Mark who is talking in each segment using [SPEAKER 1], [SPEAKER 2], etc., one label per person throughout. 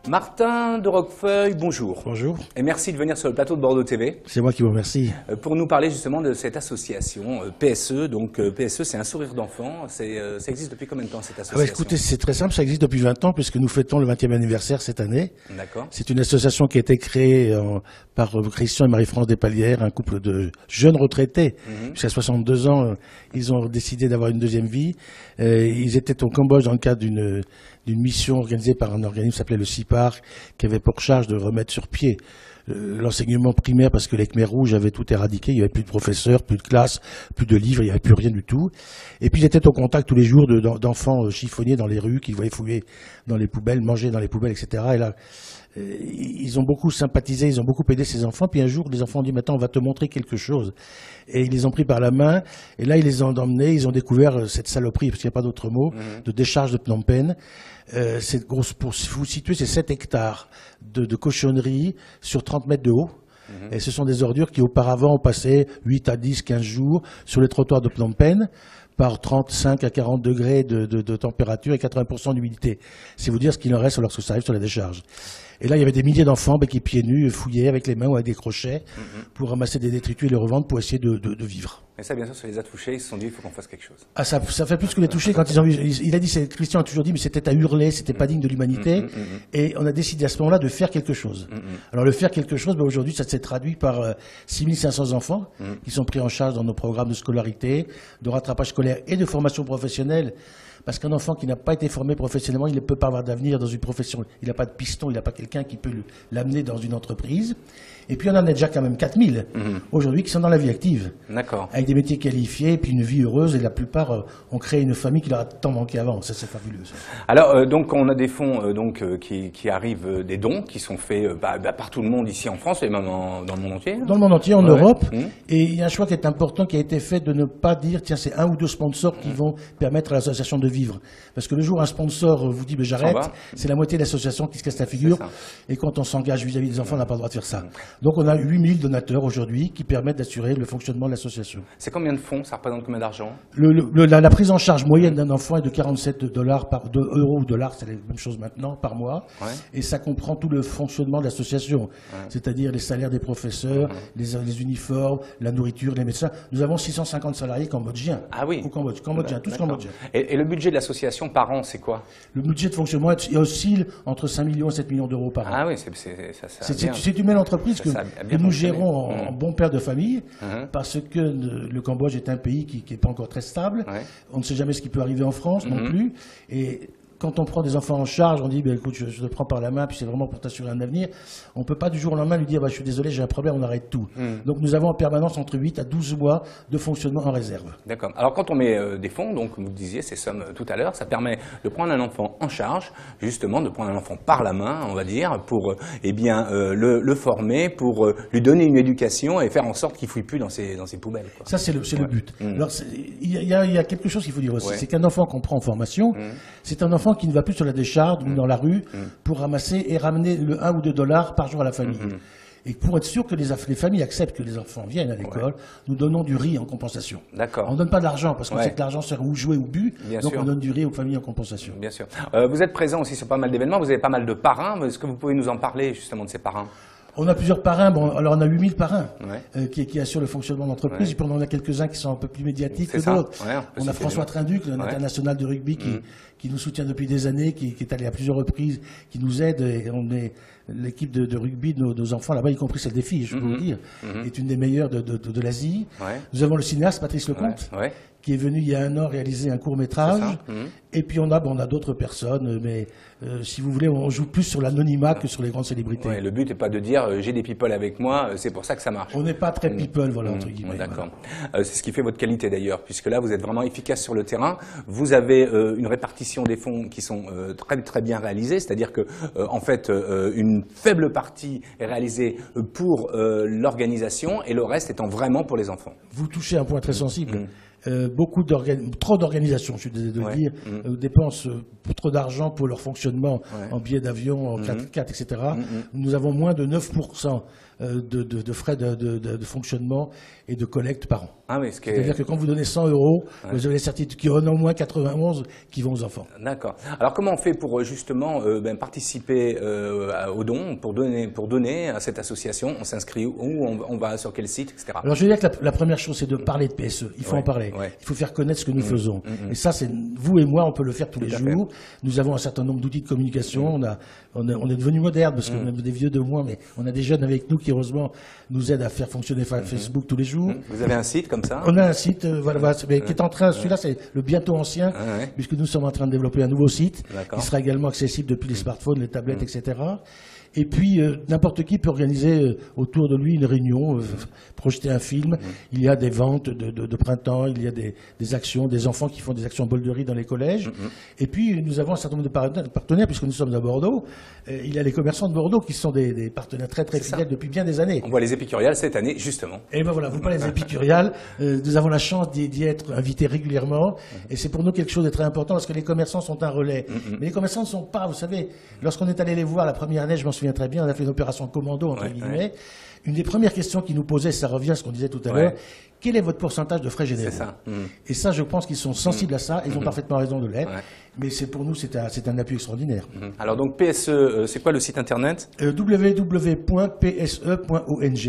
[SPEAKER 1] Martin de Roquefeuille, bonjour.
[SPEAKER 2] Bonjour.
[SPEAKER 1] Et merci de venir sur le plateau de Bordeaux TV.
[SPEAKER 2] C'est moi qui vous remercie.
[SPEAKER 1] Pour nous parler justement de cette association PSE. Donc PSE, c'est un sourire d'enfant. Ça existe depuis combien de temps cette association?
[SPEAKER 2] Écoutez, c'est très simple, ça existe depuis 20 ans puisque nous fêtons le 20e anniversaire cette année.
[SPEAKER 1] D'accord.
[SPEAKER 2] C'est une association qui a été créée par Christian et Marie-France Despalières, un couple de jeunes retraités. Jusqu'à 62 ans, ils ont décidé d'avoir une deuxième vie. Ils étaient au Cambodge dans le cadre d'une mission organisée par un organisme qui s'appelait le CIPAR, qui avait pour charge de remettre sur pied l'enseignement primaire parce que les Khmers rouges avaient tout éradiqué, il n'y avait plus de professeurs, plus de classes, plus de livres, il n'y avait plus rien du tout. Et puis ils étaient au contact tous les jours d'enfants chiffonniers dans les rues, qu'ils voyaient fouiller dans les poubelles, manger dans les poubelles, etc. Et là, ils ont beaucoup sympathisé, ils ont beaucoup aidé ces enfants. Puis un jour, les enfants ont dit, maintenant, on va te montrer quelque chose. Et ils les ont pris par la main. Et là, ils les ont emmenés, ils ont découvert cette saloperie, parce qu'il n'y a pas d'autre mot, de décharge de Phnom Penh. Pour vous situer, c'est 7 hectares de cochonneries sur 30 mètres de haut. Et ce sont des ordures qui, auparavant, ont passé 8 à 10, 15 jours sur les trottoirs de Phnom Penh par 35 à 40 degrés de température et 80% d'humidité. C'est vous dire ce qu'il en reste lorsque ça arrive sur la décharge. Et là, il y avait des milliers d'enfants qui, pieds nus, fouillaient avec les mains ou avec des crochets pour ramasser des détritus et les revendre pour essayer de vivre.
[SPEAKER 1] Et ça, bien sûr, ça les a touchés. Ils se sont dit, il faut qu'on fasse quelque chose.
[SPEAKER 2] Ah, ça fait plus que les toucher quand ils ont vu. Il a dit, Christian a toujours dit, mais c'était à hurler, c'était pas digne de l'humanité. Et on a décidé à ce moment-là de faire quelque chose. Alors, le faire quelque chose, aujourd'hui, ça s'est traduit par 6500 enfants qui sont pris en charge dans nos programmes de scolarité, de rattrapage scolaire et de formation professionnelle. Parce qu'un enfant qui n'a pas été formé professionnellement, il ne peut pas avoir d'avenir dans une profession. Il n'a pas de piston, il n'a pas quelqu'un qui peut l'amener dans une entreprise. Et puis on en a déjà quand même 4000 aujourd'hui qui sont dans la vie active.
[SPEAKER 1] D'accord.
[SPEAKER 2] Avec des métiers qualifiés, et puis une vie heureuse, et la plupart ont créé une famille qui leur a tant manqué avant. Ça, c'est fabuleux. Ça.
[SPEAKER 1] Alors, donc, on a des fonds qui arrivent, des dons qui sont faits par tout le monde ici en France et même dans le monde entier.
[SPEAKER 2] Dans le monde entier, en Europe. Et il y a un choix qui est important qui a été fait de ne pas dire, tiens, c'est un ou deux sponsors qui vont permettre à l'association de vivre. Parce que le jour où un sponsor vous dit, j'arrête, c'est la moitié de l'association qui se casse la figure. Et quand on s'engage vis-à-vis des enfants, on n'a pas le droit de faire ça. Donc on a 8000 donateurs aujourd'hui qui permettent d'assurer le fonctionnement de l'association.
[SPEAKER 1] C'est combien de fonds? Ça représente combien d'argent?
[SPEAKER 2] La prise en charge moyenne d'un enfant est de 47 euros ou dollars, c'est la même chose maintenant, par mois. Et ça comprend tout le fonctionnement de l'association. C'est-à-dire les salaires des professeurs, les uniformes, la nourriture, les médecins. Nous avons 650 salariés cambodgiens.
[SPEAKER 1] Ah oui.
[SPEAKER 2] Au Cambodge, tous cambodgiens.
[SPEAKER 1] Et le budget de l'association par an, c'est quoi?
[SPEAKER 2] Le budget de fonctionnement oscille entre 5 millions et 7 millions d'euros par an.
[SPEAKER 1] Ah oui,
[SPEAKER 2] c'est une belle entreprise que nous gérons en bon père de famille, parce que le Cambodge est un pays qui n'est pas encore très stable. On ne sait jamais ce qui peut arriver en France non plus. Et quand on prend des enfants en charge, on dit écoute, je te prends par la main, puis c'est vraiment pour t'assurer un avenir. On ne peut pas du jour au lendemain lui dire je suis désolé, j'ai un problème, on arrête tout. Donc nous avons en permanence entre 8 à 12 mois de fonctionnement en réserve. D'accord.
[SPEAKER 1] Alors quand on met des fonds, donc vous disiez ces sommes tout à l'heure, ça permet de prendre un enfant en charge, justement de prendre un enfant par la main, on va dire, pour le former, pour lui donner une éducation et faire en sorte qu'il ne fouille plus dans ses poubelles. Quoi.
[SPEAKER 2] Ça c'est le but. Alors il y a quelque chose qu'il faut dire aussi, c'est qu'un enfant qu'on prend en formation, c'est un enfant qui ne va plus sur la décharge ou dans la rue pour ramasser et ramener le 1 ou 2 dollars par jour à la famille. Et pour être sûr que les familles acceptent que les enfants viennent à l'école, nous donnons du riz en compensation.
[SPEAKER 1] D'accord.
[SPEAKER 2] On ne donne pas de l'argent parce qu'on sait que l'argent sert ou jouer ou bu, donc on donne du riz aux familles en compensation.
[SPEAKER 1] Bien sûr. Vous êtes présent aussi sur pas mal d'événements, vous avez pas mal de parrains. Est-ce que vous pouvez nous en parler justement de ces parrains?
[SPEAKER 2] On a plusieurs parrains. Alors on a 8000 parrains qui assurent le fonctionnement de l'entreprise. Et puis on en a quelques-uns qui sont un peu plus médiatiques que d'autres. On a François Trinduc, l'international de rugby, qui nous soutient depuis des années, qui est allé à plusieurs reprises, qui nous aide. Et on est l'équipe de rugby de nos enfants là-bas, y compris celle des filles, je peux vous dire, est une des meilleures de l'Asie. Nous avons le cinéaste Patrice Lecomte, qui est venu il y a 1 an réaliser un court-métrage. Et puis on a d'autres personnes, mais si vous voulez, on joue plus sur l'anonymat que sur les grandes célébrités.
[SPEAKER 1] Le but n'est pas de dire j'ai des people avec moi, c'est pour ça que ça marche.
[SPEAKER 2] On n'est pas très people, voilà, entre guillemets.
[SPEAKER 1] D'accord. C'est ce qui fait votre qualité d'ailleurs, puisque là vous êtes vraiment efficace sur le terrain. Vous avez une répartition des fonds qui sont très très bien réalisés, c'est-à-dire que en fait une faible partie est réalisée pour l'organisation et le reste étant vraiment pour les enfants.
[SPEAKER 2] Vous touchez un point très sensible. trop d'organisations, je suis désolé de le dire, dépensent trop d'argent pour leur fonctionnement en billets d'avion, en 4x4, etc. Nous avons moins de 9% de frais de fonctionnement et de collecte par an.
[SPEAKER 1] Ah oui,
[SPEAKER 2] c'est-à-dire que quand vous donnez 100 €, vous avez la certitude qu'il y en a au moins 91 qui vont aux enfants.
[SPEAKER 1] D'accord. Alors comment on fait pour justement participer aux dons, pour donner à cette association? On s'inscrit où? On va sur quel site, etc.
[SPEAKER 2] Alors je veux dire que la première chose, c'est de parler de PSE. Il faut en parler. Il faut faire connaître ce que nous faisons. Et ça, c'est vous et moi, on peut le faire tous les jours. Nous avons un certain nombre d'outils de communication. On est devenus modernes parce qu'on a des vieux de moins, mais on a des jeunes avec nous qui heureusement nous aident à faire fonctionner Facebook tous les jours.
[SPEAKER 1] Vous avez un site comme ça?
[SPEAKER 2] On a un site, mais qui est en train. Celui-là, c'est le bientôt ancien, puisque nous sommes en train de développer un nouveau site qui sera également accessible depuis les smartphones, les tablettes, etc. Et puis, n'importe qui peut organiser autour de lui une réunion, projeter un film. Il y a des ventes de printemps, il y a des actions, des enfants qui font des actions bolderie dans les collèges. Et puis, nous avons un certain nombre de partenaires, puisque nous sommes à Bordeaux. Il y a les commerçants de Bordeaux qui sont des partenaires très fidèles depuis bien des années.
[SPEAKER 1] On voit les épicuriales cette année, justement.
[SPEAKER 2] Et ben voilà, vous parlez des épicuriales. Nous avons la chance d'y être invités régulièrement. Et c'est pour nous quelque chose de très important, parce que les commerçants sont un relais. Mais les commerçants ne sont pas, vous savez, lorsqu'on est allé les voir la première année, je m'en souviens très bien, on a fait une opération commando, entre guillemets. Une des premières questions qu'ils nous posaient, ça revient à ce qu'on disait tout à l'heure, quel est votre pourcentage de frais généraux? C'est ça. Et ça, je pense qu'ils sont sensibles à ça, ils ont parfaitement raison de l'être. Mais pour nous, c'est un appui extraordinaire.
[SPEAKER 1] Alors donc PSE, c'est quoi le site internet?
[SPEAKER 2] www.pse.ong,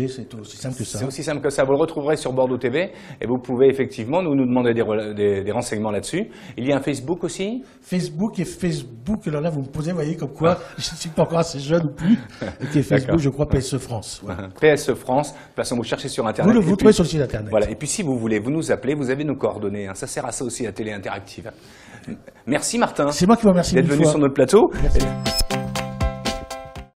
[SPEAKER 2] c'est aussi simple que ça.
[SPEAKER 1] C'est aussi simple que ça, vous le retrouverez sur Bordeaux TV et vous pouvez effectivement nous demander des renseignements là-dessus. Il y a un Facebook aussi?
[SPEAKER 2] Facebook, alors là vous me posez, vous voyez, comme quoi je ne suis pas encore assez jeune ou plus, qui est Facebook, je crois PSE France.
[SPEAKER 1] PSE France, de toute façon vous cherchez sur Internet.
[SPEAKER 2] Vous trouvez sur le site Internet.
[SPEAKER 1] Voilà, et puis si vous voulez, vous nous appelez, vous avez nos coordonnées, ça sert à ça aussi la télé interactive. Merci Martin.
[SPEAKER 2] C'est moi qui vous remercie
[SPEAKER 1] d'être venu sur notre plateau.
[SPEAKER 2] Merci.